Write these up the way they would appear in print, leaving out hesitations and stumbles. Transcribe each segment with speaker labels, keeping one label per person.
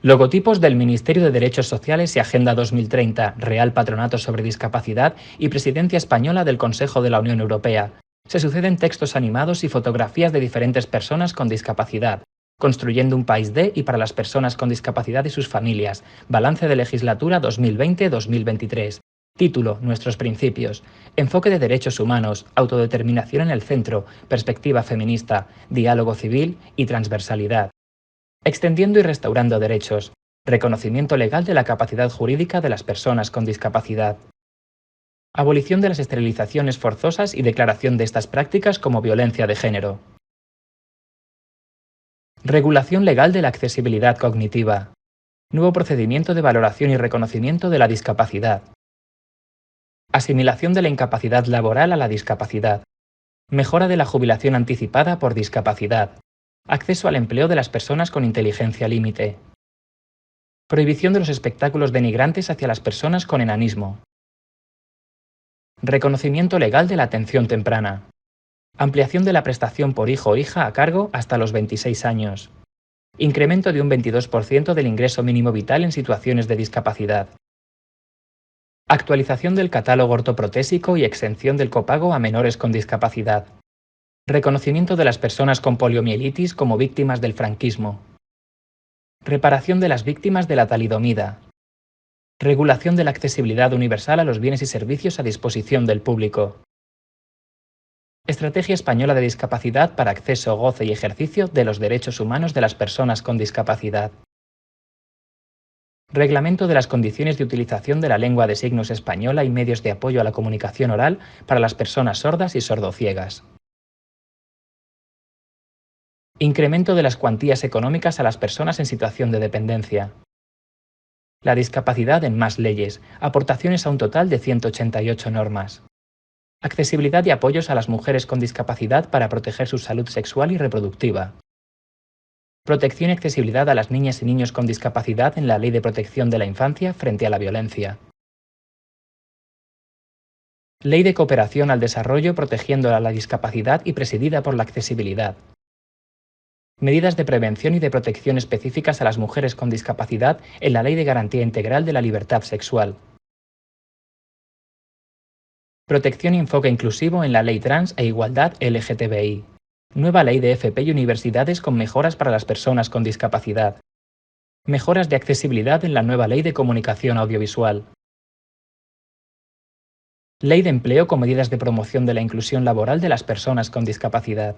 Speaker 1: Logotipos del Ministerio de Derechos Sociales y Agenda 2030, Real Patronato sobre Discapacidad y Presidencia Española del Consejo de la Unión Europea. Se suceden textos animados y fotografías de diferentes personas con discapacidad. Construyendo un país de y para las personas con discapacidad y sus familias. Balance de legislatura 2020-2023. Título: Nuestros principios. Enfoque de derechos humanos, autodeterminación en el centro, perspectiva feminista, diálogo civil y transversalidad. Extendiendo y restaurando derechos. Reconocimiento legal de la capacidad jurídica de las personas con discapacidad. Abolición de las esterilizaciones forzosas y declaración de estas prácticas como violencia de género. Regulación legal de la accesibilidad cognitiva. Nuevo procedimiento de valoración y reconocimiento de la discapacidad. Asimilación de la incapacidad laboral a la discapacidad. Mejora de la jubilación anticipada por discapacidad. Acceso al empleo de las personas con inteligencia límite. Prohibición de los espectáculos denigrantes hacia las personas con enanismo. Reconocimiento legal de la atención temprana. Ampliación de la prestación por hijo o hija a cargo hasta los 26 años. Incremento de un 22% del ingreso mínimo vital en situaciones de discapacidad. Actualización del catálogo ortoprotésico y exención del copago a menores con discapacidad. Reconocimiento de las personas con poliomielitis como víctimas del franquismo. Reparación de las víctimas de la talidomida. Regulación de la accesibilidad universal a los bienes y servicios a disposición del público. Estrategia Española de Discapacidad para acceso, goce y ejercicio de los derechos humanos de las personas con discapacidad. Reglamento de las condiciones de utilización de la lengua de signos española y medios de apoyo a la comunicación oral para las personas sordas y sordociegas. Incremento de las cuantías económicas a las personas en situación de dependencia. La discapacidad en más leyes, aportaciones a un total de 188 normas. Accesibilidad y apoyos a las mujeres con discapacidad para proteger su salud sexual y reproductiva. Protección y accesibilidad a las niñas y niños con discapacidad en la Ley de Protección de la Infancia frente a la violencia. Ley de Cooperación al Desarrollo protegiendo a la discapacidad y presidida por la accesibilidad. Medidas de prevención y de protección específicas a las mujeres con discapacidad en la Ley de Garantía Integral de la Libertad Sexual. Protección y enfoque inclusivo en la Ley Trans e Igualdad LGTBI. Nueva Ley de FP y universidades con mejoras para las personas con discapacidad. Mejoras de accesibilidad en la nueva Ley de Comunicación Audiovisual. Ley de Empleo con medidas de promoción de la inclusión laboral de las personas con discapacidad.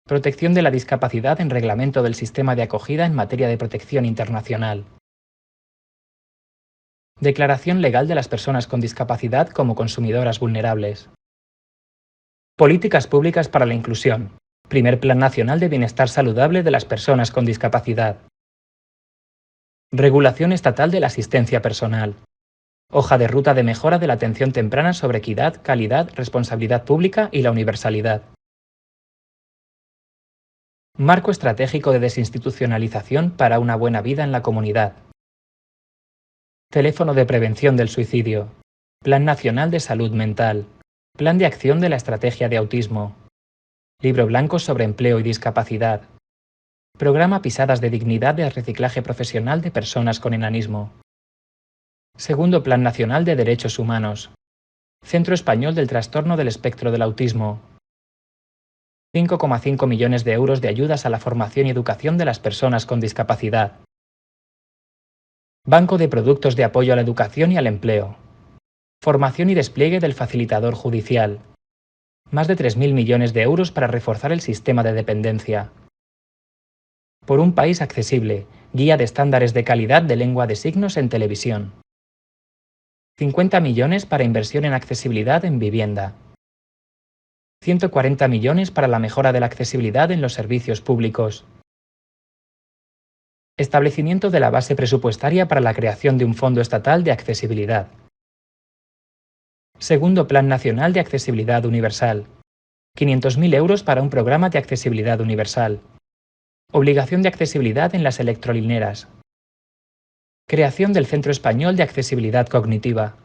Speaker 1: Protección de la discapacidad en reglamento del sistema de acogida en materia de protección internacional. Declaración legal de las personas con discapacidad como consumidoras vulnerables. Políticas públicas para la inclusión. Primer Plan Nacional de Bienestar Saludable de las personas con discapacidad. Regulación estatal de la asistencia personal. Hoja de ruta de mejora de la atención temprana sobre equidad, calidad, responsabilidad pública y la universalidad. Marco estratégico de desinstitucionalización para una buena vida en la comunidad. Teléfono de prevención del suicidio. Plan Nacional de Salud Mental. Plan de acción de la estrategia de autismo. Libro blanco sobre empleo y discapacidad. Programa Pisadas de Dignidad de reciclaje profesional de personas con enanismo. Segundo Plan Nacional de Derechos Humanos. Centro Español del Trastorno del Espectro del Autismo. 5,5 millones de euros de ayudas a la formación y educación de las personas con discapacidad. Banco de Productos de Apoyo a la Educación y al Empleo. Formación y despliegue del facilitador judicial. Más de 3.000 millones de euros para reforzar el sistema de dependencia. Por un país accesible. Guía de estándares de calidad de lengua de signos en televisión. 50 millones para inversión en accesibilidad en vivienda. 140 millones para la mejora de la accesibilidad en los servicios públicos. Establecimiento de la base presupuestaria para la creación de un fondo estatal de accesibilidad. Segundo Plan Nacional de Accesibilidad Universal. 500.000 euros para un programa de accesibilidad universal. Obligación de accesibilidad en las electrolineras. Creación del Centro Español de Accesibilidad Cognitiva.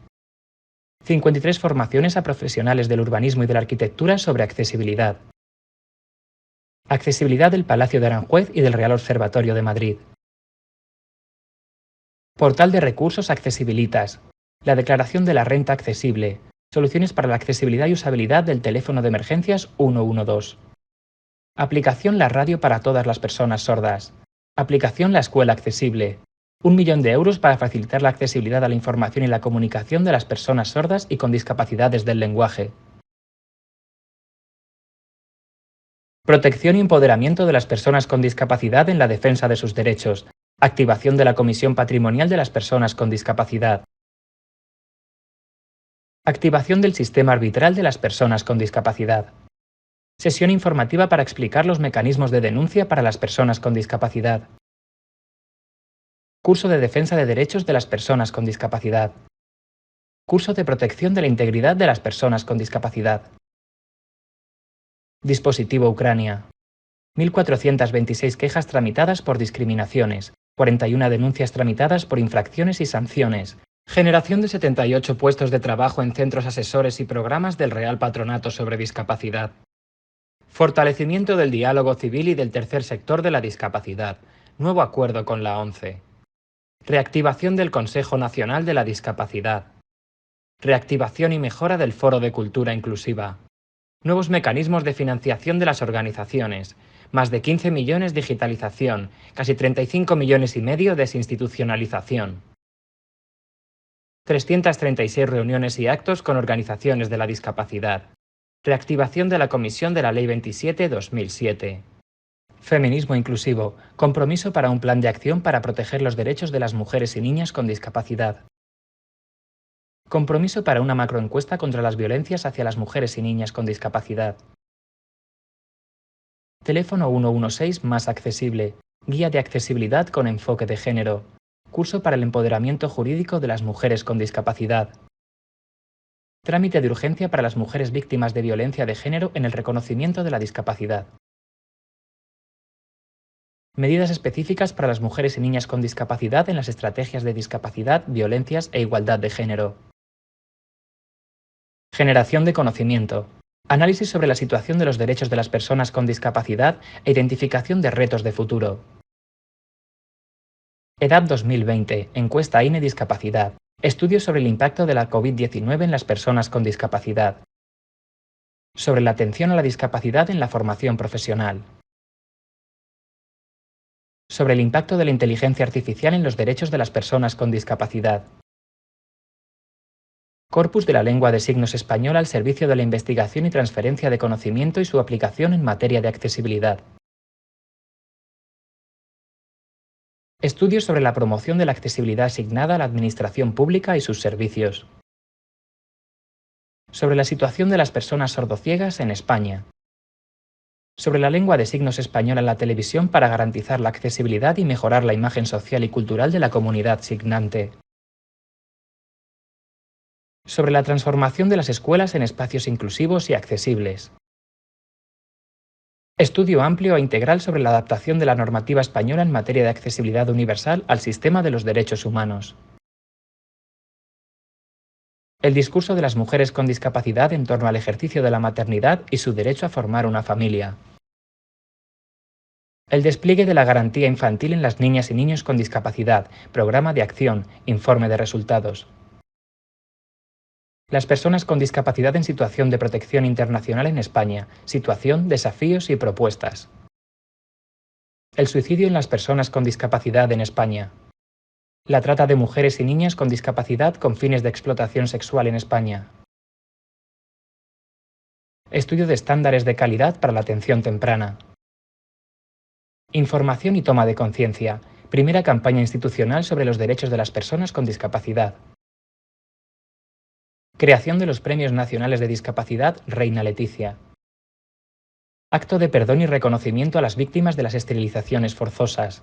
Speaker 1: 53 formaciones a profesionales del urbanismo y de la arquitectura sobre accesibilidad. Accesibilidad del Palacio de Aranjuez y del Real Observatorio de Madrid. Portal de recursos Accesibilitas. La declaración de la renta accesible. Soluciones para la accesibilidad y usabilidad del teléfono de emergencias 112. Aplicación La Radio para todas las personas sordas. Aplicación La Escuela Accesible. 1 millón de euros para facilitar la accesibilidad a la información y la comunicación de las personas sordas y con discapacidades del lenguaje. Protección y empoderamiento de las personas con discapacidad en la defensa de sus derechos. Activación de la Comisión Patrimonial de las Personas con Discapacidad. Activación del sistema arbitral de las personas con discapacidad. Sesión informativa para explicar los mecanismos de denuncia para las personas con discapacidad. Curso de defensa de derechos de las personas con discapacidad. Curso de protección de la integridad de las personas con discapacidad. Dispositivo Ucrania. 1.426 quejas tramitadas por discriminaciones, 41 denuncias tramitadas por infracciones y sanciones. Generación de 78 puestos de trabajo en centros asesores y programas del Real Patronato sobre Discapacidad. Fortalecimiento del diálogo civil y del tercer sector de la discapacidad. Nuevo acuerdo con la ONCE. Reactivación del Consejo Nacional de la Discapacidad. Reactivación y mejora del Foro de Cultura Inclusiva. Nuevos mecanismos de financiación de las organizaciones. Más de 15 millones digitalización, casi 35 millones y medio desinstitucionalización. 336 reuniones y actos con organizaciones de la discapacidad. Reactivación de la Comisión de la Ley 27/2007. Feminismo inclusivo. Compromiso para un plan de acción para proteger los derechos de las mujeres y niñas con discapacidad. Compromiso para una macroencuesta contra las violencias hacia las mujeres y niñas con discapacidad. Teléfono 116 más accesible. Guía de accesibilidad con enfoque de género. Curso para el empoderamiento jurídico de las mujeres con discapacidad. Trámite de urgencia para las mujeres víctimas de violencia de género en el reconocimiento de la discapacidad. Medidas específicas para las mujeres y niñas con discapacidad en las estrategias de discapacidad, violencias e igualdad de género. Generación de conocimiento. Análisis sobre la situación de los derechos de las personas con discapacidad e identificación de retos de futuro. Edad 2020. Encuesta INE Discapacidad. Estudios sobre el impacto de la COVID-19 en las personas con discapacidad. Sobre la atención a la discapacidad en la formación profesional. Sobre el impacto de la inteligencia artificial en los derechos de las personas con discapacidad. Corpus de la lengua de signos española al servicio de la investigación y transferencia de conocimiento y su aplicación en materia de accesibilidad. Estudios sobre la promoción de la accesibilidad asignada a la administración pública y sus servicios. Sobre la situación de las personas sordociegas en España. Sobre la lengua de signos española en la televisión para garantizar la accesibilidad y mejorar la imagen social y cultural de la comunidad signante. Sobre la transformación de las escuelas en espacios inclusivos y accesibles. Estudio amplio e integral sobre la adaptación de la normativa española en materia de accesibilidad universal al sistema de los derechos humanos. El discurso de las mujeres con discapacidad en torno al ejercicio de la maternidad y su derecho a formar una familia. El despliegue de la garantía infantil en las niñas y niños con discapacidad, programa de acción, informe de resultados. Las personas con discapacidad en situación de protección internacional en España, situación, desafíos y propuestas. El suicidio en las personas con discapacidad en España. La trata de mujeres y niñas con discapacidad con fines de explotación sexual en España. Estudio de estándares de calidad para la atención temprana. Información y toma de conciencia. Primera campaña institucional sobre los derechos de las personas con discapacidad. Creación de los Premios Nacionales de Discapacidad Reina Leticia. Acto de perdón y reconocimiento a las víctimas de las esterilizaciones forzosas.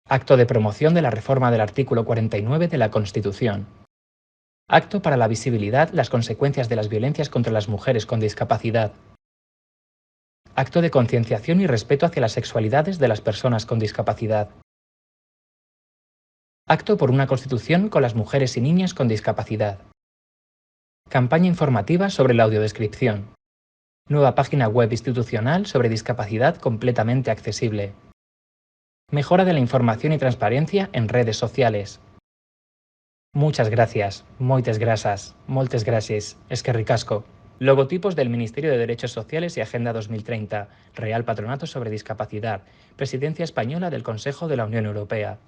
Speaker 1: Acto de promoción de la reforma del artículo 49 de la Constitución. Acto para la visibilidad las consecuencias de las violencias contra las mujeres con discapacidad. Acto de concienciación y respeto hacia las sexualidades de las personas con discapacidad. Acto por una Constitución con las mujeres y niñas con discapacidad. Campaña informativa sobre la audiodescripción. Nueva página web institucional sobre discapacidad completamente accesible. Mejora de la información y transparencia en redes sociales. Muchas gracias, moites grasas, moltes gracias, es que ricasco. Logotipos del Ministerio de Derechos Sociales y Agenda 2030, Real Patronato sobre Discapacidad, Presidencia Española del Consejo de la Unión Europea.